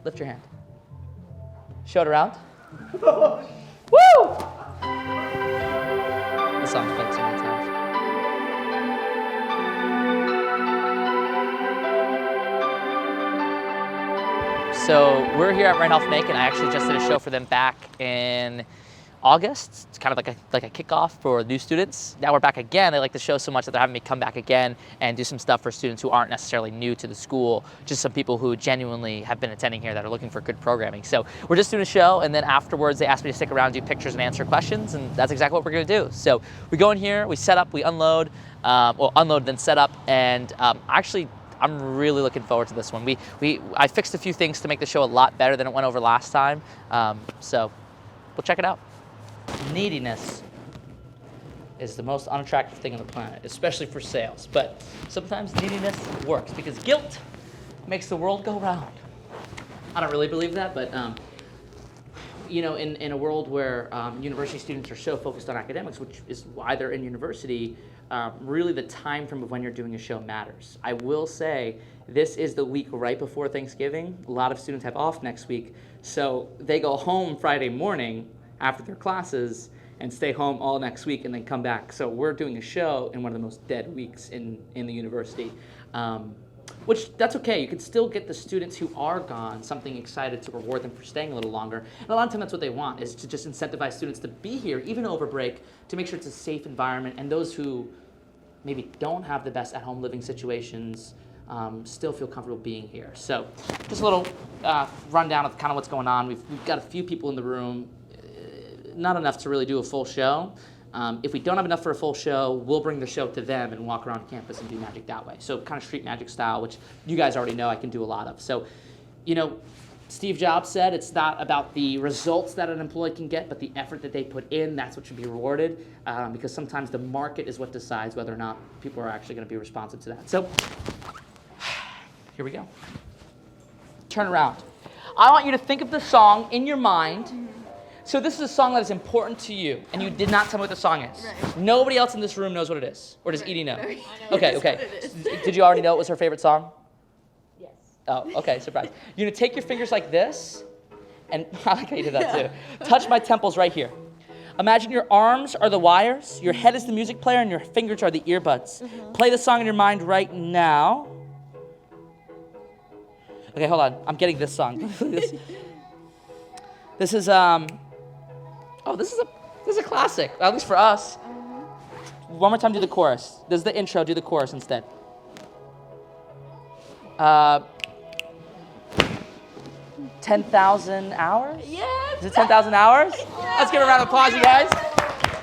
Lift your hand. Show it around. Woo! This song's played so many times. So we're here at Randolph-Macon. I actually just did a show for them back in August. It's kind of like a kickoff for new students. Now we're back again. They like the show so much that they're having me come back again and do some stuff for students who aren't necessarily new to the school, just some people who genuinely have been attending here that are looking for good programming. So we're just doing a show, and then afterwards they asked me to stick around, do pictures and answer questions, and that's exactly what we're gonna do. So we go in here, we set up, we unload, unload then set up, and actually I'm really looking forward to this one. I fixed a few things to make the show a lot better than it went over last time, so we'll check it out. Neediness is the most unattractive thing on the planet, especially for sales. But sometimes neediness works because guilt makes the world go round. I don't really believe that, but you know, in a world where university students are so focused on academics, which is why they're in university, really the time frame of when you're doing a show matters. I will say this is the week right before Thanksgiving. A lot of students have off next week, so they go home Friday morning after their classes and stay home all next week and then come back. So we're doing a show in one of the most dead weeks in the university, which that's okay. You can still get the students who are gone something excited to reward them for staying a little longer. And a lot of times that's what they want, is to just incentivize students to be here, even over break, to make sure it's a safe environment. And those who maybe don't have the best at-home living situations still feel comfortable being here. So just a little rundown of kind of what's going on. We've got a few people in the room, not enough to really do a full show. If we don't have enough for a full show, we'll bring the show to them and walk around campus and do magic that way. So kind of street magic style, which you guys already know I can do a lot of. So, you know, Steve Jobs said it's not about the results that an employee can get, but the effort that they put in, that's what should be rewarded, because sometimes the market is what decides whether or not people are actually going to be responsive to that. So here we go. Turn around. I want you to think of the song in your mind. So this is a song that is important to you, and you did not tell me what the song is. Right. Nobody else in this room knows what it is. Or does Edie know? No, Okay. Did you already know it was her favorite song? Yes. Oh, okay, surprise. You're gonna take your fingers like this, and I like how you did that too. Touch my temples right here. Imagine your arms are the wires, your head is the music player, and your fingers are the earbuds. Mm-hmm. Play the song in your mind right now. Okay, hold on. I'm getting this song. This is this is a classic, at least for us. One more time, do the chorus. This is the intro, do the chorus instead. 10,000 hours? Yes. Is it 10,000 hours? Yes. Let's give a round of applause, you guys.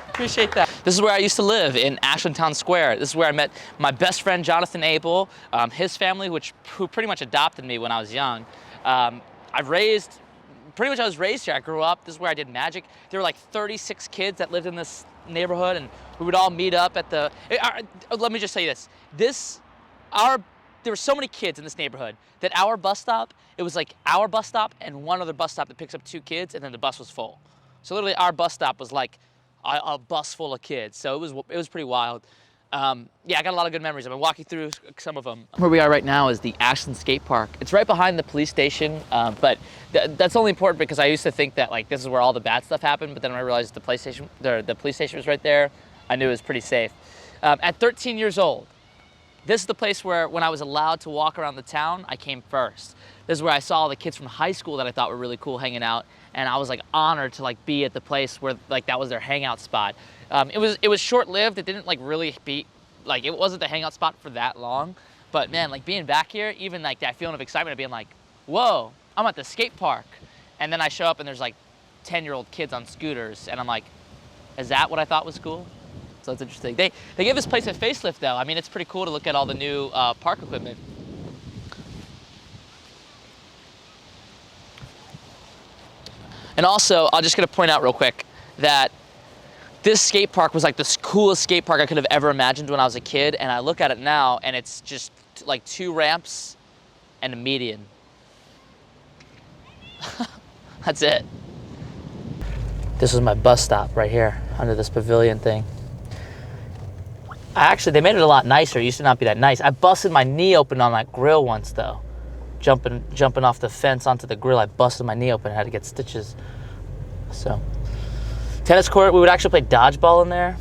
Appreciate that. This is where I used to live, in Ashland Town Square. This is where I met my best friend, Jonathan Abel, his family, who pretty much adopted me when I was young. I was raised here. I grew up. This is where I did magic. There were like 36 kids that lived in this neighborhood, and we would all meet up at the. Let me just tell you this. There were so many kids in this neighborhood that our bus stop, it was like our bus stop and one other bus stop that picks up 2 kids, and then the bus was full. So literally, our bus stop was like a bus full of kids. So it was pretty wild. Yeah, I got a lot of good memories. I've been walking through some of them. Where we are right now is the Ashland Skate Park. It's right behind the police station, but that's only important because I used to think that like this is where all the bad stuff happened, but then when I realized the police station was right there, I knew it was pretty safe. At 13 years old, this is the place where when I was allowed to walk around the town, I came first. This is where I saw all the kids from high school that I thought were really cool hanging out, and I was like honored to like be at the place where like that was their hangout spot. It was short-lived. It didn't like really be, like it wasn't the hangout spot for that long. But man, like being back here, even like that feeling of excitement of being like, whoa, I'm at the skate park. And then I show up and there's like 10-year-old kids on scooters, and I'm like, is that what I thought was cool? So it's interesting. They gave this place a facelift though. I mean, it's pretty cool to look at all the new park equipment. And also, I'm just gonna point out real quick that this skate park was like the coolest skate park I could have ever imagined when I was a kid, and I look at it now and it's just like 2 ramps and a median. That's it. This is my bus stop right here under this pavilion thing. Actually, they made it a lot nicer. It used to not be that nice. I busted my knee open on that grill once though. jumping off the fence onto the grill. I busted my knee open and had to get stitches. So, tennis court, we would actually play dodgeball in there.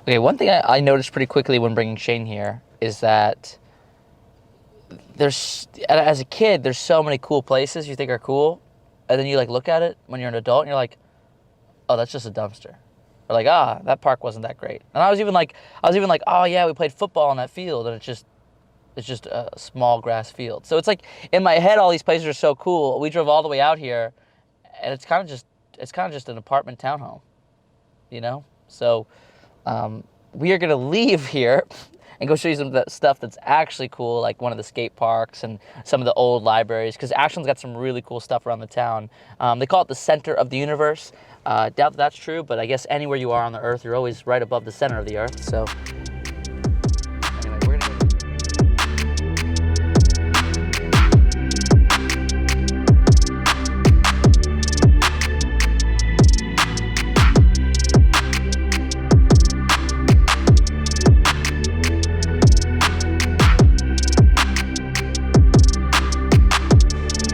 Okay, one thing I noticed pretty quickly when bringing Shane here is that as a kid, there's so many cool places you think are cool, and then you like look at it when you're an adult and you're like, oh, that's just a dumpster. Or like, that park wasn't that great. And I was even like, oh yeah, we played football on that field, and it's just a small grass field. So it's like in my head, all these places are so cool. We drove all the way out here, and it's kind of just an apartment townhome, you know. So we are gonna leave here and go show you some of the stuff that's actually cool, like one of the skate parks and some of the old libraries, because Ashland's got some really cool stuff around the town. They call it the center of the universe. Doubt that that's true, but I guess anywhere you are on the earth, you're always right above the center of the earth. So anyway, we're gonna go.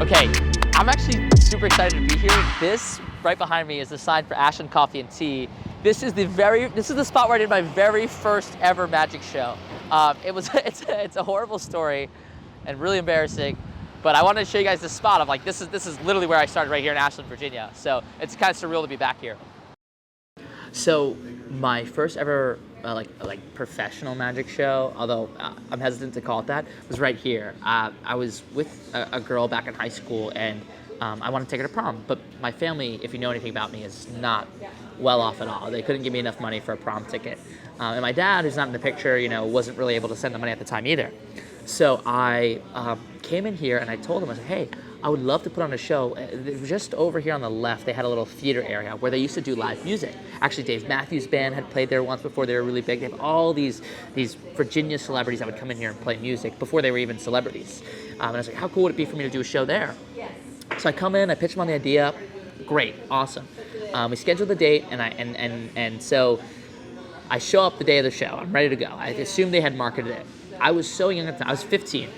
Okay, I'm actually super excited to be here. This right behind me is the sign for Ashland Coffee and Tea. This is the spot where I did my very first ever magic show. It's a horrible story and really embarrassing, but I wanted to show you guys this spot. I'm like, this is literally where I started, right here in Ashland, Virginia. So it's kind of surreal to be back here. So my first ever like professional magic show, although I'm hesitant to call it that, was right here. I was with a girl back in high school, and I wanted to take her to prom, but my family, if you know anything about me, is not well off at all. They couldn't give me enough money for a prom ticket. And my dad, who's not in the picture, wasn't really able to send the money at the time either. So I came in here and I told him, I said, hey, I would love to put on a show. Just over here on the left, they had a little theater area where they used to do live music. Actually, Dave Matthews Band had played there once before they were really big. They have all these Virginia celebrities that would come in here and play music before they were even celebrities. And I was like, how cool would it be for me to do a show there? So I come in, I pitch them on the idea. Great, awesome. We schedule the date, and so I show up the day of the show. I'm ready to go. I assumed they had marketed it. I was so young at the time. I was 15.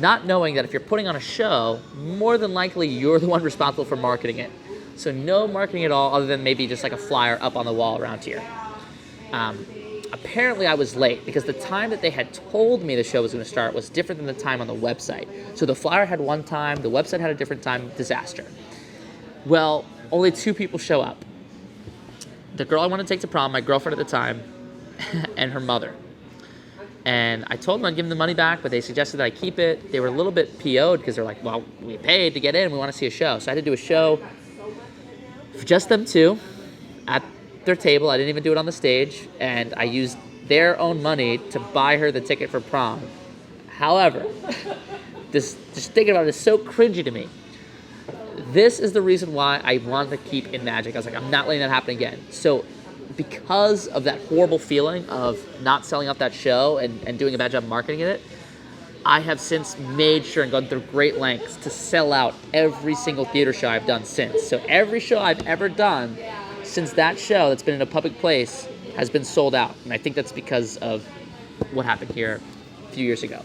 Not knowing that if you're putting on a show, more than likely you're the one responsible for marketing it. So no marketing at all, other than maybe just like a flyer up on the wall around here. Apparently I was late because the time that they had told me the show was going to start was different than the time on the website. So the flyer had one time, the website had a different time. Disaster. Well, only 2 people show up. The girl I wanted to take to prom, my girlfriend at the time, and her mother. And I told them I'd give them the money back, but they suggested that I keep it. They were a little bit PO'd because they're like, well, we paid to get in. We want to see a show. So I had to do a show for just them 2 at their table. I didn't even do it on the stage. And I used their own money to buy her the ticket for prom. However, just thinking about it is so cringy to me. This is the reason why I wanted to keep in magic. I was like, I'm not letting that happen again. So because of that horrible feeling of not selling out that show and doing a bad job marketing it, I have since made sure and gone through great lengths to sell out every single theater show I've done since. So every show I've ever done since that show that's been in a public place has been sold out. And I think that's because of what happened here a few years ago.